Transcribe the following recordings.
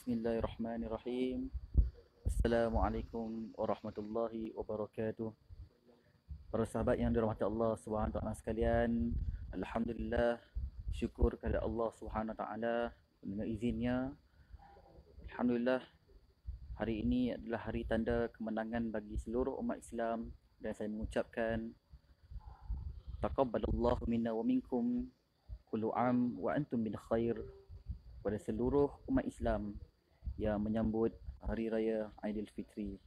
Bismillahirrahmanirrahim. Assalamualaikum warahmatullahi wabarakatuh. Para sahabat yang dirahmati Allah Subhanahu wa taala sekalian, alhamdulillah, syukur kepada Allah Subhanahu wa taala dengan izinnya. Alhamdulillah, hari ini adalah hari tanda kemenangan bagi seluruh umat Islam dan saya mengucapkan taqabbalallahu minna wa minkum kullu am wa antum bil khair pada seluruh umat Islam yang menyambut Hari Raya Aidilfitri.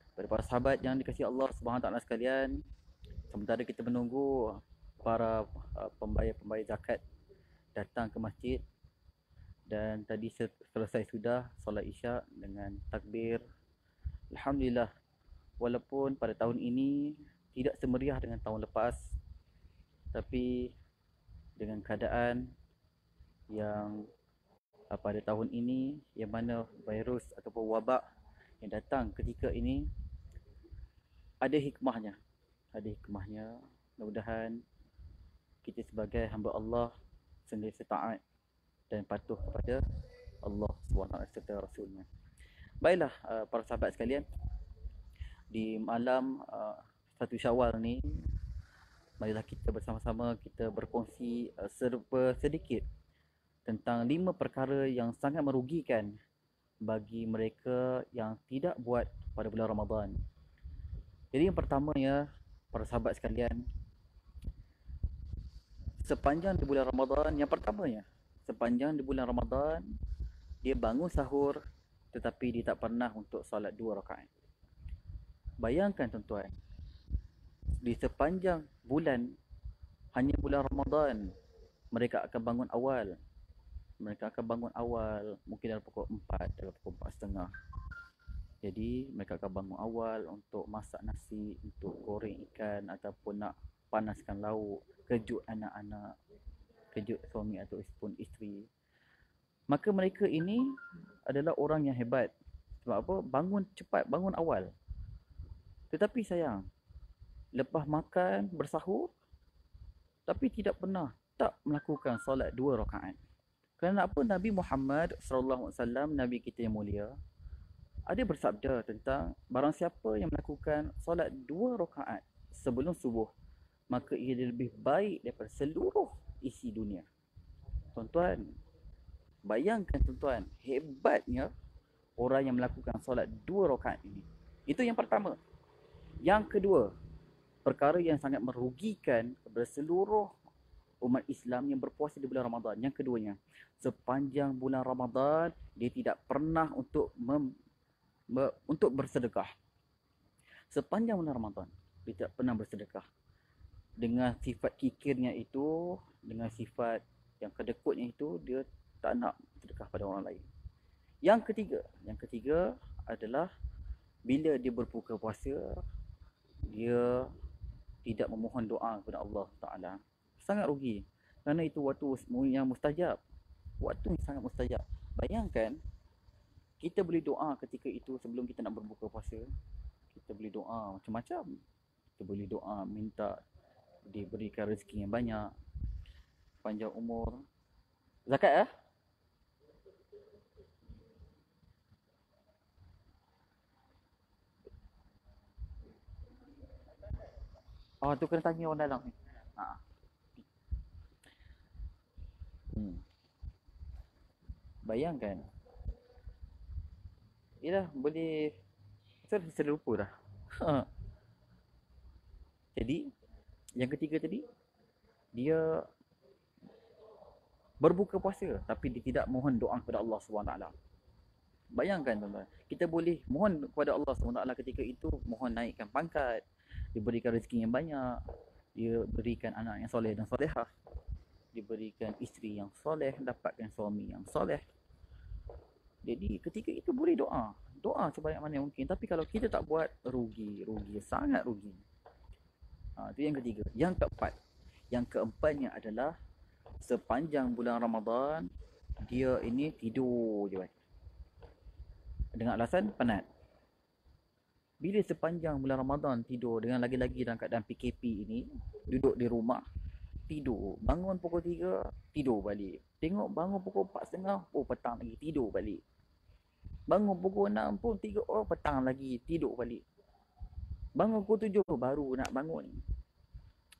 Kepada para sahabat yang dikasihi Allah Subhanahu taala sekalian, sementara kita menunggu para pembayar-pembayar zakat datang ke masjid, dan tadi selesai sudah solat Isyak dengan takbir. Alhamdulillah, walaupun pada tahun ini tidak semeriah dengan tahun lepas, tapi dengan keadaan yang pada tahun ini, yang mana virus ataupun wabak yang datang ketika ini ada hikmahnya. Mudah-mudahan kita sebagai hamba Allah sentiasa taat dan patuh kepada Allah SWT serta Rasulnya. Baiklah, para sahabat sekalian, di malam 1 Syawal ni, marilah kita bersama-sama kita berkongsi serba sedikit tentang 5 perkara yang sangat merugikan bagi mereka yang tidak buat pada bulan Ramadan. Jadi yang pertamanya, para sahabat sekalian, sepanjang di bulan Ramadan, sepanjang di bulan Ramadan, dia bangun sahur tetapi dia tak pernah untuk solat 2 rakaat. Bayangkan tuan-tuan, di sepanjang bulan, hanya bulan Ramadan, mereka akan bangun awal, mungkin dalam pukul 4, dalam pukul 4.30. Jadi mereka akan bangun awal untuk masak nasi, untuk goreng ikan, ataupun nak panaskan lauk, kejut anak-anak, kejut suami ataupun isteri. Maka mereka ini adalah orang yang hebat. Sebab apa? Bangun cepat, bangun awal. Tetapi sayang, lepas makan, bersahur, tapi tidak pernah tak melakukan solat 2 rakaat. Kerana apa? Nabi Muhammad SAW, Nabi kita yang mulia, ada bersabda tentang barang siapa yang melakukan solat 2 rakaat sebelum subuh, maka ia lebih baik daripada seluruh isi dunia. Tuan-tuan, bayangkan tuan-tuan, hebatnya orang yang melakukan solat 2 rakaat ini. Itu yang pertama. Yang kedua, perkara yang sangat merugikan kepada seluruh umat Islam yang berpuasa di bulan Ramadan. Yang keduanya, sepanjang bulan Ramadan dia tidak pernah untuk bersedekah. Sepanjang bulan Ramadan dia tidak pernah bersedekah. Dengan sifat kikirnya itu, dengan sifat yang kedekutnya itu, dia tak nak sedekah pada orang lain. Yang ketiga adalah bila dia berbuka puasa, dia tidak memohon doa kepada Allah Ta'ala. Sangat rugi. Kerana itu waktu yang mustajab. Waktu yang sangat mustajab. Bayangkan, kita boleh doa ketika itu sebelum kita nak berbuka puasa. Kita boleh doa macam-macam. Kita boleh doa minta diberikan rezeki yang banyak, panjang umur. Zakat tu kena tanya orang dalam ni. Bayangkan. Yelah, boleh. Saya lupa dah. Jadi, yang ketiga tadi, dia berbuka puasa tapi dia tidak mohon doa kepada Allah SWT. Bayangkan tuan-tuan, kita boleh mohon kepada Allah SWT ketika itu, mohon naikkan pangkat, diberikan rezeki yang banyak, dia berikan anak yang soleh dan solehah, diberikan isteri yang soleh, dapatkan suami yang soleh. Jadi ketika itu boleh doa sebanyak mana mungkin. Tapi kalau kita tak buat, rugi, sangat rugi. Itu yang ketiga. Yang keempatnya adalah sepanjang bulan Ramadan dia ini tidur je, dengan alasan penat. Bila sepanjang bulan Ramadan tidur, dengan lagi-lagi dalam keadaan PKP ini, duduk di rumah, tidur, bangun pukul 3, tidur balik. Tengok bangun pukul 4.30, oh petang lagi, tidur balik. Bangun pukul 6 pun 3, oh petang lagi, tidur balik. Bangun pukul 7 baru nak bangun.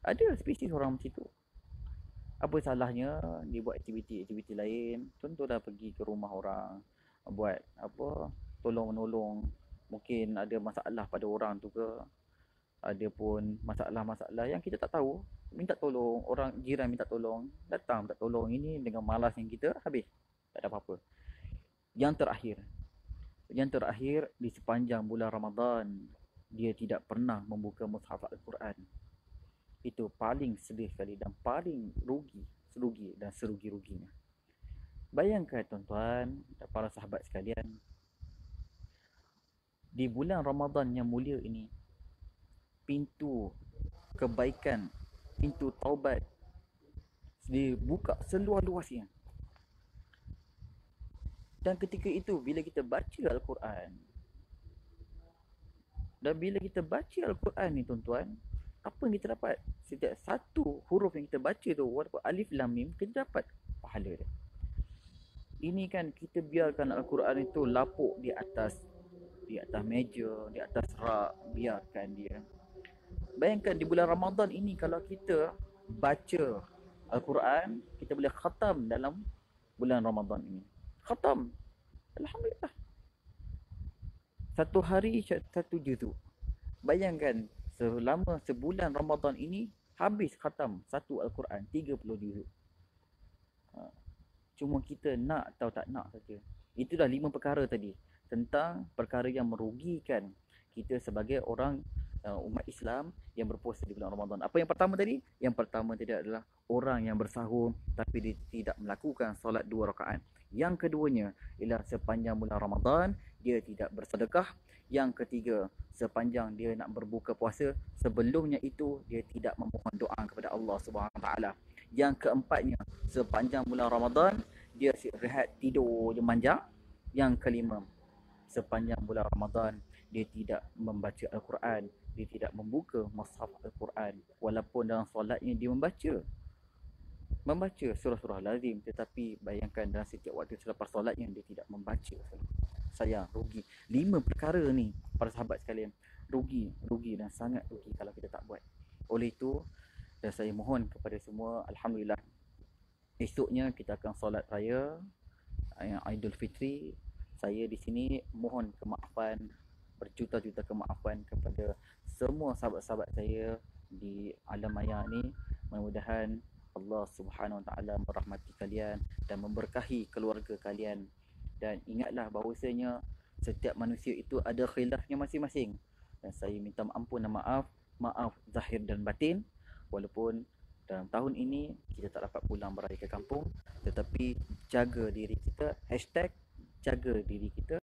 Ada spesies orang macam tu. Apa salahnya dia buat aktiviti-aktiviti lain? Contohlah pergi ke rumah orang, buat apa, tolong menolong. Mungkin ada masalah pada orang tu ke, ada pun masalah-masalah yang kita tak tahu, minta tolong, orang jiran minta tolong, datang minta tolong. Ini dengan malas yang kita, habis tak ada apa-apa. Yang terakhir di sepanjang bulan Ramadan, dia tidak pernah membuka mushaf Al-Quran. Itu paling sedih sekali dan paling serugi dan serugi-ruginya. Bayangkan tuan-tuan dan para sahabat sekalian, di bulan Ramadan yang mulia ini, pintu kebaikan, pintu taubat dibuka seluas-luasnya. Dan ketika itu bila kita baca Al-Quran, ni tuan-tuan, apa yang kita dapat? Setiap satu huruf yang kita baca tu, walaupun alif lam mim, kita dapat pahala dia. Ini kan kita biarkan Al-Quran itu lapuk di atas meja, di atas rak, biarkan dia. Bayangkan di bulan Ramadan ini, kalau kita baca Al-Quran, kita boleh khatam dalam bulan Ramadan ini. Khatam, alhamdulillah. Satu hari satu juzuk. Bayangkan selama sebulan Ramadan ini habis khatam satu Al-Quran 30 juzuk. Cuma kita nak atau tak nak saja. Itu dah 5 perkara tadi, tentang perkara yang merugikan kita sebagai orang umat Islam yang berpuasa di bulan Ramadan. Apa yang pertama tadi? Yang pertama tadi adalah orang yang bersahur tapi dia tidak melakukan solat 2 rakaat. Yang keduanya ialah sepanjang bulan Ramadan dia tidak bersedekah. Yang ketiga, sepanjang dia nak berbuka puasa, sebelumnya itu dia tidak memohon doa kepada Allah Subhanahu Wa Taala. Yang keempatnya, sepanjang bulan Ramadan dia rehat tidur je manja. Yang kelima, sepanjang bulan Ramadan dia tidak membaca Al-Quran, dia tidak membuka mushaf Al-Quran, walaupun dalam solatnya dia membaca surah-surah lazim, tetapi bayangkan dalam setiap waktu selepas solatnya dia tidak membaca. Sayang, rugi. 5 perkara ni para sahabat sekalian, rugi dan sangat rugi kalau kita tak buat. Oleh itu, dan saya mohon kepada semua, alhamdulillah, esoknya kita akan solat raya Aidul Fitri. Saya di sini mohon kemaafan, berjuta-juta kemaafan kepada semua sahabat-sahabat saya di alam maya ni. Mudah-mudahan Allah Subhanahu Wa Taala merahmati kalian dan memberkahi keluarga kalian. Dan ingatlah bahawasanya setiap manusia itu ada khilafnya masing-masing. Dan saya minta ampun dan maaf zahir dan batin. Walaupun dalam tahun ini kita tak dapat pulang beraya ke kampung, tetapi jaga diri kita, #jaga diri kita.